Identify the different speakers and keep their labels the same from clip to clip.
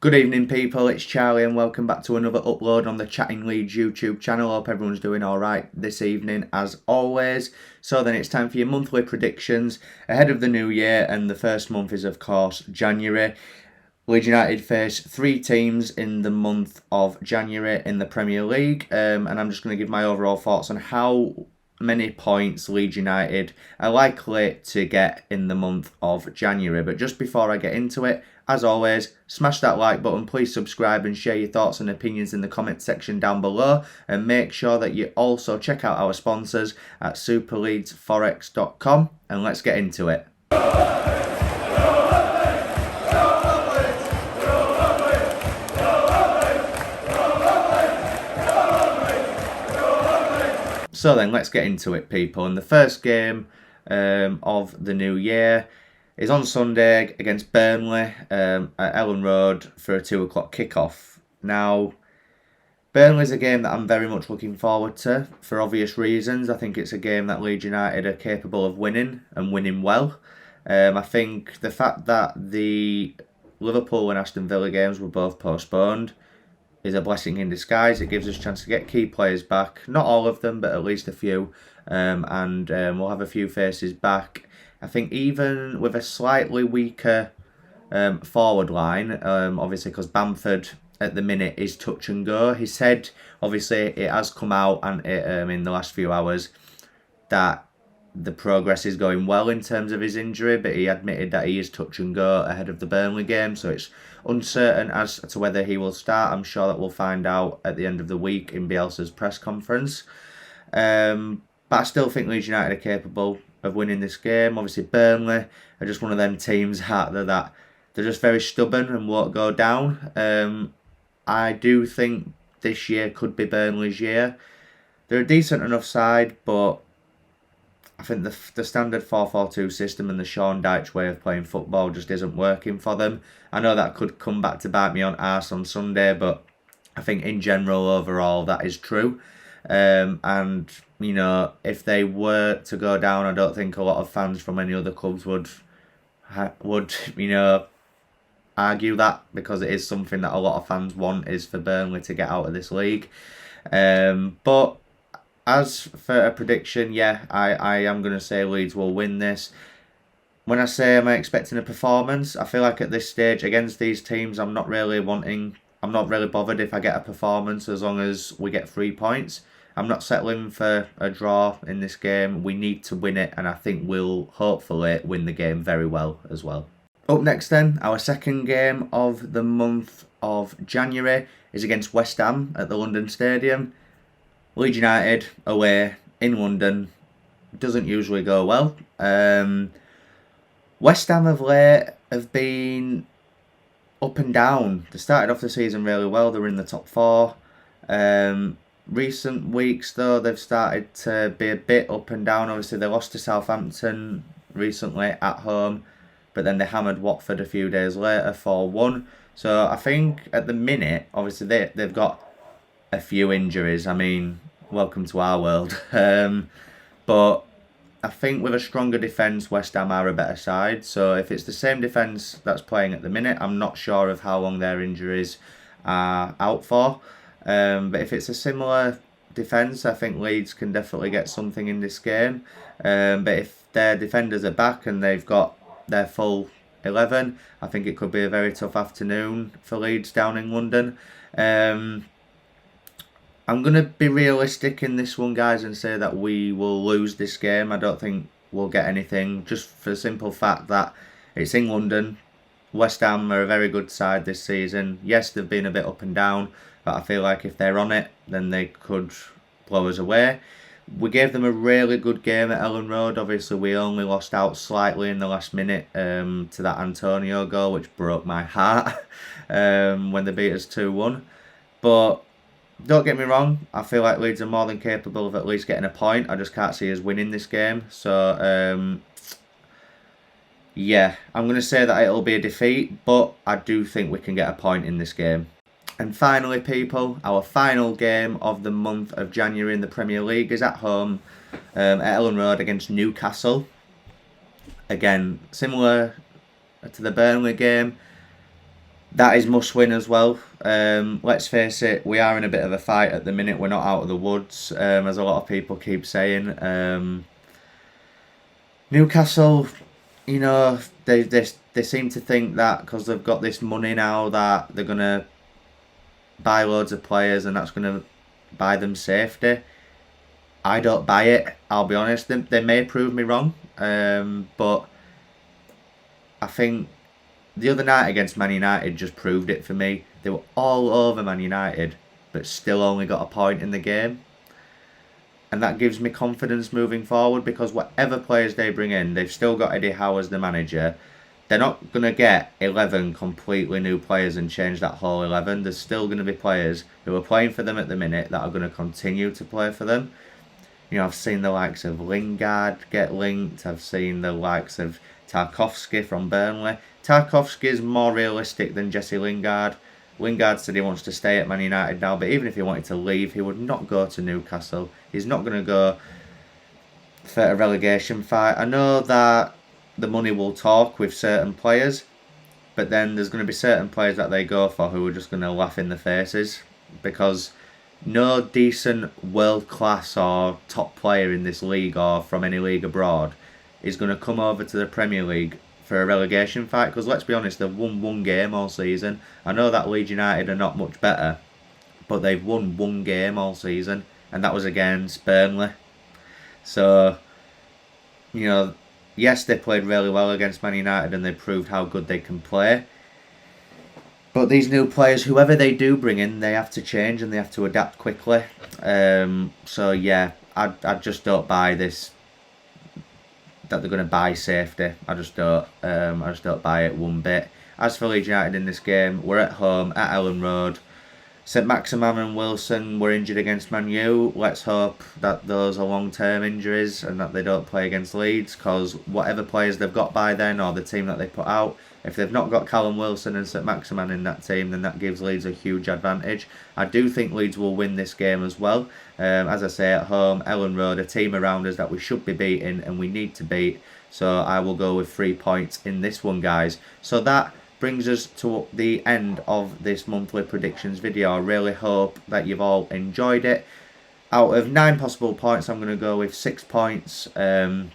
Speaker 1: Good evening people, it's Charlie and welcome back to another upload on the Chatting Leeds YouTube channel. Hope everyone's doing alright this evening as always. So then it's time for your monthly predictions ahead of the new year, and the first month is of course January. Leeds United face 3 teams in the month of January in the Premier League, and I'm just going to give my overall thoughts on how many points Leeds United are likely to get in the month of January. But just before I get into it, as always, smash that like button, please subscribe and share your thoughts and opinions in the comment section down below, and make sure that you also check out our sponsors at superleadsforex.com, and let's get into it. So then, let's get into it, people. And the first game of the new year is on Sunday against Burnley at Ellen Road for a 2 o'clock kickoff. Now, Burnley's a game that I'm very much looking forward to for obvious reasons. I think it's a game that Leeds United are capable of winning, and winning well. I think the fact that the Liverpool and Aston Villa games were both postponed is a blessing in disguise. It gives us a chance to get key players back. Not all of them, but at least a few. And we'll have a few faces back. I think even with a slightly weaker forward line, obviously because Bamford at the minute is touch and go. He said, obviously, it has come out and in the last few hours that the progress is going well in terms of his injury, but he admitted that he is touch and go ahead of the Burnley game, so it's uncertain as to whether he will start. I'm sure that we'll find out at the end of the week in Bielsa's press conference. But I still think Leeds United are capable of winning this game. Obviously, Burnley are just one of them teams that they're just very stubborn and won't go down. I do think this year could be Burnley's year. They're a decent enough side, but I think the standard 4-4-2 system and the Sean Dyche way of playing football just isn't working for them. I know that could come back to bite me on arse on Sunday, but I think in general, overall, that is true. And, you know, if they were to go down, I don't think a lot of fans from any other clubs would you know, argue that, because it is something that a lot of fans want, is for Burnley to get out of this league. But as for a prediction, yeah, I am going to say Leeds will win this. When I say am I expecting a performance, I feel like at this stage against these teams, I'm not really bothered if I get a performance as long as we get 3 points. I'm not settling for a draw in this game. We need to win it, and I think we'll hopefully win the game very well as well. Up next then, our second game of the month of January is against West Ham at the London Stadium. Leeds United away in London doesn't usually go well. West Ham of late have been up and down. They started off the season really well. They were in the top 4. Recent weeks though, they've started to be a bit up and down. Obviously they lost to Southampton recently at home, but then they hammered Watford a few days later 4-1. So I think at the minute, obviously they've got a few injuries. I mean, welcome to our world. But I think with a stronger defence, West Ham are a better side. So if it's the same defence that's playing at the minute, I'm not sure of how long their injuries are out for. But if it's a similar defence, I think Leeds can definitely get something in this game. But if their defenders are back and they've got their full 11, I think it could be a very tough afternoon for Leeds down in London. I'm going to be realistic in this one, guys, and say that we will lose this game. I don't think we'll get anything, just for the simple fact that it's in London. West Ham are a very good side this season. Yes, they've been a bit up and down, but I feel like if they're on it, then they could blow us away. We gave them a really good game at Ellen Road. Obviously, we only lost out slightly in the last minute to that Antonio goal, which broke my heart when they beat us 2-1. But don't get me wrong, I feel like Leeds are more than capable of at least getting a point. I just can't see us winning this game. So, yeah, I'm going to say that it'll be a defeat, but I do think we can get a point in this game. And finally, people, our final game of the month of January in the Premier League is at home at Ellen Road against Newcastle. Again, similar to the Burnley game, That is must win as well. Let's face it, we are in a bit of a fight at the minute. We're not out of the woods, as a lot of people keep saying. Newcastle, you know, they seem to think that because they've got this money now that they're gonna buy loads of players and that's gonna buy them safety. I don't buy it. I'll be honest. They may prove me wrong, but I think the other night against Man United just proved it for me. They were all over Man United, but still only got a point in the game. And that gives me confidence moving forward because whatever players they bring in, they've still got Eddie Howe as the manager. They're not going to get 11 completely new players and change that whole 11. There's still going to be players who are playing for them at the minute that are going to continue to play for them. You know, I've seen the likes of Lingard get linked. I've seen the likes of Tarkowski from Burnley. Tarkowski is more realistic than Jesse Lingard. Lingard said he wants to stay at Man United now, but even if he wanted to leave, he would not go to Newcastle. He's not going to go for a relegation fight. I know that the money will talk with certain players, but then there's going to be certain players that they go for who are just going to laugh in the faces because no decent world-class or top player in this league or from any league abroad is going to come over to the Premier League for a relegation fight because let's be honest, they've won one game all season. I know that Leeds United are not much better, but they've won one game all season and that was against Burnley. So, you know, yes, they played really well against Man United and they proved how good they can play. But these new players, whoever they do bring in, they have to change and they have to adapt quickly. So yeah, I just don't buy this that they're going to buy safety. I just don't buy it one bit. As for Leeds United in this game, we're at home at Ellen Road. St Maximin and Wilson were injured against Man U. Let's hope that those are long-term injuries and that they don't play against Leeds because whatever players they've got by then or the team that they put out, if they've not got Callum Wilson and St Maximin in that team, then that gives Leeds a huge advantage. I do think Leeds will win this game as well. As I say, at home, Ellen Road, a team around us that we should be beating and we need to beat. So I will go with 3 points in this one, guys. So that brings us to the end of this monthly predictions video. I really hope that you've all enjoyed it. Out of 9 possible points, I'm going to go with 6 points out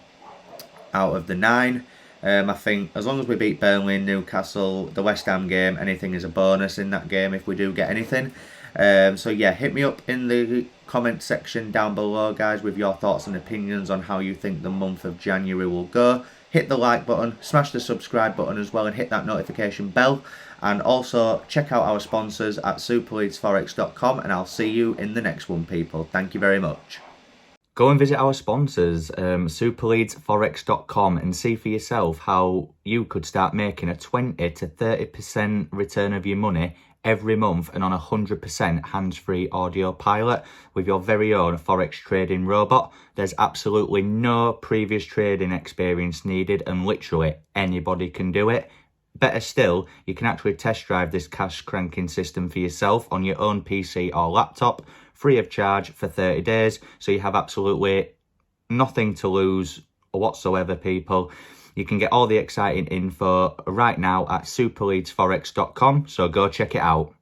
Speaker 1: of the 9. I think as long as we beat Burnley and Newcastle, the West Ham game, anything is a bonus in that game if we do get anything. So yeah, hit me up in the comment section down below, guys, with your thoughts and opinions on how you think the month of January will go. Hit the like button, smash the subscribe button as well and hit that notification bell. And also check out our sponsors at superleadsforex.com and I'll see you in the next one, people. Thank you very much. Go and visit our sponsors, superleadsforex.com, and see for yourself how you could start making a 20 to 30% return of your money every month and on a 100% hands-free audio pilot with your very own Forex trading robot. There's absolutely no previous trading experience needed and literally anybody can do it. Better still, you can actually test drive this cash cranking system for yourself on your own PC or laptop, free of charge for 30 days. So you have absolutely nothing to lose whatsoever, people. You can get all the exciting info right now at superleadsforex.com, so go check it out.